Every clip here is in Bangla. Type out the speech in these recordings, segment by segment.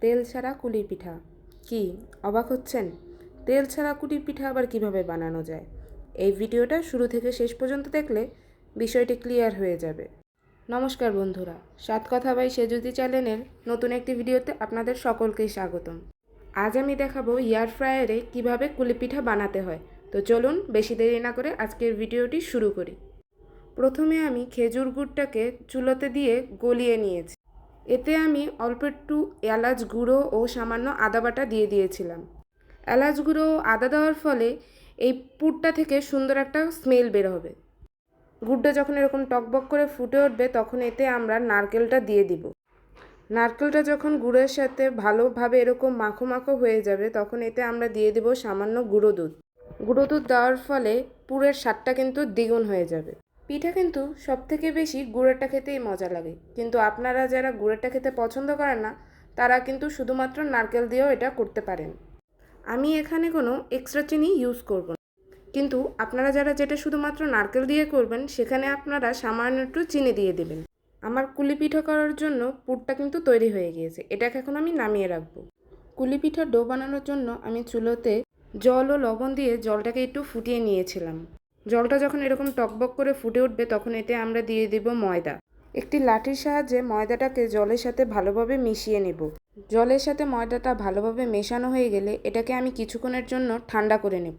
তেল ছাড়া কুলি পিঠা। কি অবাক হচ্ছেন? তেল ছাড়া কুলি পিঠা আবার কিভাবে বানানো যায়? এই ভিডিওটা শুরু থেকে শেষ পর্যন্ত দেখলে বিষয়টি ক্লিয়ার হয়ে যাবে। নমস্কার বন্ধুরা, সাত কথা বাই সেজুতি চ্যানেলের নতুন একটি ভিডিওতে আপনাদের সকলকেই স্বাগতম। আজ আমি দেখাবো এয়ার ফ্রায়ারে কিভাবে কুলি পিঠা বানাতে হয়। তো চলুন বেশি দেরি না করে আজকের ভিডিওটি শুরু করি। প্রথমে আমি খেজুর গুড়টাকে চুলোতে দিয়ে গলিয়ে নিয়েছি। এতে আমি অল্প একটু এলাচ গুঁড়ো ও সামান্য আদা বাটা দিয়ে দিয়েছিলাম। এলাচ গুঁড়ো ও আদা দেওয়ার ফলে এই পুরটা থেকে সুন্দর একটা স্মেল বের হবে। গুড়টা যখন এরকম টকবক করে ফুটে উঠবে তখন এতে আমরা নারকেলটা দিয়ে দিব। নারকেলটা যখন গুড়ের সাথে ভালোভাবে এরকম মাখো মাখো হয়ে যাবে তখন এতে আমরা দিয়ে দেব সামান্য গুঁড়ো দুধ। গুঁড়ো দুধ দেওয়ার ফলে পুরের স্বাদটা কিন্তু দ্বিগুণ হয়ে যাবে। পিঠা কিন্তু সবথেকে বেশি গুড়েরটা খেতেই মজা লাগে, কিন্তু আপনারা যারা গুড়েরটা খেতে পছন্দ করেন না তারা কিন্তু শুধুমাত্র নারকেল দিয়েও এটা করতে পারেন। আমি এখানে কোনো এক্সট্রা চিনি ইউজ করব না, কিন্তু আপনারা যারা যেটা শুধুমাত্র নারকেল দিয়ে করবেন সেখানে আপনারা সামান্য একটু চিনি দিয়ে দেবেন। আমার কুলি পিঠা করার জন্য পুরটা কিন্তু তৈরি হয়ে গিয়েছে, এটাকে এখন আমি নামিয়ে রাখবো। কুলি পিঠার ডো বানানোর জন্য আমি চুলোতে জল ও লবণ দিয়ে জলটাকে একটু ফুটিয়ে নিয়েছিলাম। জলটা যখন এরকম টকবক করে ফুটে উঠবে তখন এতে আমরা দিয়ে দেব ময়দা। একটি লাঠির সাহায্যে ময়দাটাকে জলের সাথে ভালোভাবে মিশিয়ে নেব। জলের সাথে ময়দাটা ভালোভাবে মেশানো হয়ে গেলে এটাকে আমি কিছুক্ষণের জন্য ঠান্ডা করে নেব।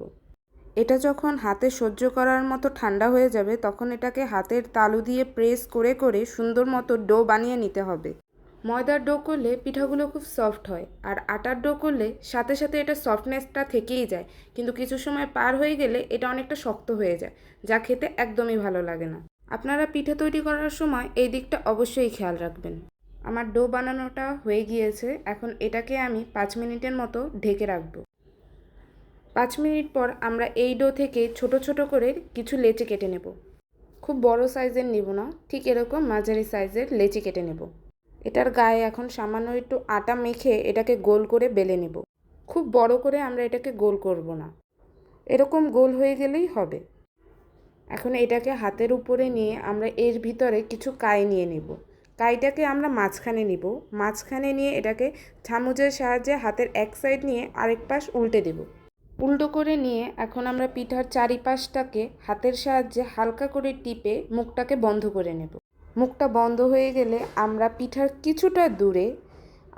এটা যখন হাতে সহ্য করার মতো ঠান্ডা হয়ে যাবে তখন এটাকে হাতের তালু দিয়ে প্রেস করে করে সুন্দর মতো ডো বানিয়ে নিতে হবে। ময়দার ডো করলে পিঠাগুলো খুব সফট হয়, আর আটার ডো করলে সাথে সাথে এটা সফটনেসটা থেকেই যায়, কিন্তু কিছু সময় পার হয়ে গেলে এটা অনেকটা শক্ত হয়ে যায়, যা খেতে একদমই ভালো লাগে না। আপনারা পিঠা তৈরি করার সময় এই দিকটা অবশ্যই খেয়াল রাখবেন। আমার ডো বানানোটা হয়ে গিয়েছে, এখন এটাকে আমি 5 মিনিটের মতো ঢেকে রাখবো। 5 মিনিট পর আমরা এই ডো থেকে ছোট ছোট করে কিছু লেচি কেটে নেব। খুব বড় সাইজের নিব না, ঠিক এরকম মাঝারি সাইজের লেচি কেটে নেব। এটার গায়ে এখন সামান্য একটু আটা মেখে এটাকে গোল করে বেলে নেব। খুব বড় করে আমরা এটাকে গোল করব না, এরকম গোল হয়ে গেলেই হবে। এখন এটাকে হাতের উপরে নিয়ে আমরা এর ভিতরে কিছু কাই নিয়ে নেব। কাইটাকে আমরা মাঝখানে নিব। মাঝখানে নিয়ে এটাকে চামচের সাহায্যে হাতের এক সাইড নিয়ে আরেক পাশ উল্টে দেব। উল্টো করে নিয়ে এখন আমরা পিঠার চারিপাশটাকে হাতের সাহায্যে হালকা করে টিপে মুখটাকে বন্ধ করে নেব। মুখটা বন্ধ হয়ে গেলে আমরা পিঠার কিছুটা দূরে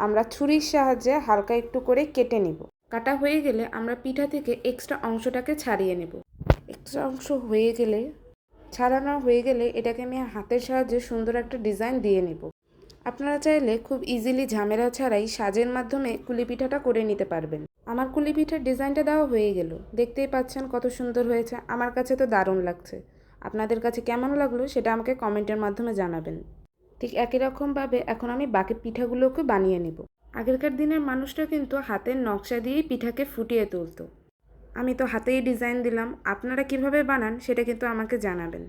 আমরা ছুরির সাহায্যে হালকা একটু করে কেটে নেব। কাটা হয়ে গেলে আমরা পিঠা থেকে এক্সট্রা অংশটাকে ছাড়িয়ে নেব। এক্সট্রা অংশ ছাড়ানো হয়ে গেলে এটাকে আমি হাতের সাহায্যে সুন্দর একটা ডিজাইন দিয়ে নেব। আপনারা চাইলে খুব ইজিলি ঝামেলা ছাড়াই সাজের মাধ্যমে কুলি পিঠাটা করে নিতে পারবেন। আমার কুলি পিঠার ডিজাইনটা দেওয়া হয়ে গেল, দেখতেই পাচ্ছেন কত সুন্দর হয়েছে। আমার কাছে তো দারুণ লাগছে। আপনাদের কাছে কেমন লাগলো সেটা আমাকে কমেন্টের মাধ্যমে জানাবেন। ঠিক একই রকমভাবে এখন আমি বাকি পিঠাগুলোকে বানিয়ে নেব। আগেরকার দিনের মানুষরা কিন্তু হাতের নকশা দিয়েই পিঠাকে ফুটিয়ে তুলতো। আমি তো হাতেই ডিজাইন দিলাম, আপনারা কিভাবে বানান সেটা কিন্তু আমাকে জানাবেন।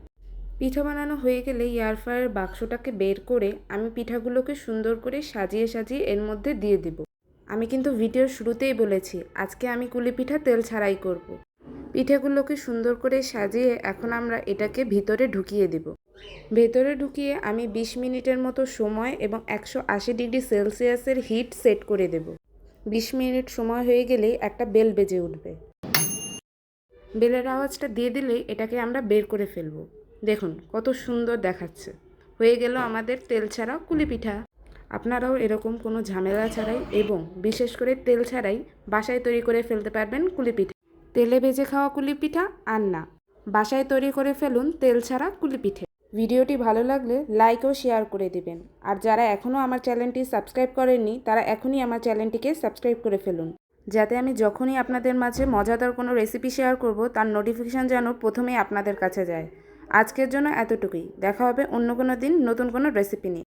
পিঠা বানানো হয়ে গেলে এয়ার ফ্রায়ার বাক্সটাকে বের করে আমি পিঠাগুলোকে সুন্দর করে সাজিয়ে সাজিয়ে এর মধ্যে দিয়ে দেব। আমি কিন্তু ভিডিওর শুরুতেই বলেছি আজকে আমি কুলি পিঠা তেল ছাড়াই করব। পিঠাগুলোকে সুন্দর করে সাজিয়ে এখন আমরা এটাকে ভিতরে ঢুকিয়ে দেব। ভেতরে ঢুকিয়ে আমি 20 মিনিটের মতো সময় এবং 180 ডিগ্রি সেলসিয়াসের হিট সেট করে দেব। 20 মিনিট সময় হয়ে গেলেই একটা বেল বেজে উঠবে। বেলের আওয়াজটা দিয়ে দিলেই এটাকে আমরা বের করে ফেলব। দেখুন কত সুন্দর দেখাচ্ছে। হয়ে গেল আমাদের তেল ছাড়া কুলি পিঠা। আপনারাও এরকম কোনো ঝামেলা ছাড়াই এবং বিশেষ করে তেল ছাড়াই বাসায় তৈরি করে ফেলতে পারবেন কুলি পিঠা। তেলে ভেজে খাওয়া কুলি পিঠা আর না, বাসায় তৈরি করে ফেলুন তেল ছাড়া কুলি পিঠে। ভিডিওটি ভালো লাগলে লাইক ও শেয়ার করে দিবেন। আর যারা এখনও আমার চ্যানেলটি সাবস্ক্রাইব করেননি তারা এখনই আমার চ্যানেলটিকে সাবস্ক্রাইব করে ফেলুন, যাতে আমি যখনই আপনাদের মাঝে মজাদার কোনো রেসিপি শেয়ার করব তার নোটিফিকেশান যেন প্রথমেই আপনাদের কাছে যায়। আজকের জন্য এতটুকুই। দেখা হবে অন্য কোনো দিন নতুন কোনো রেসিপি নিয়ে।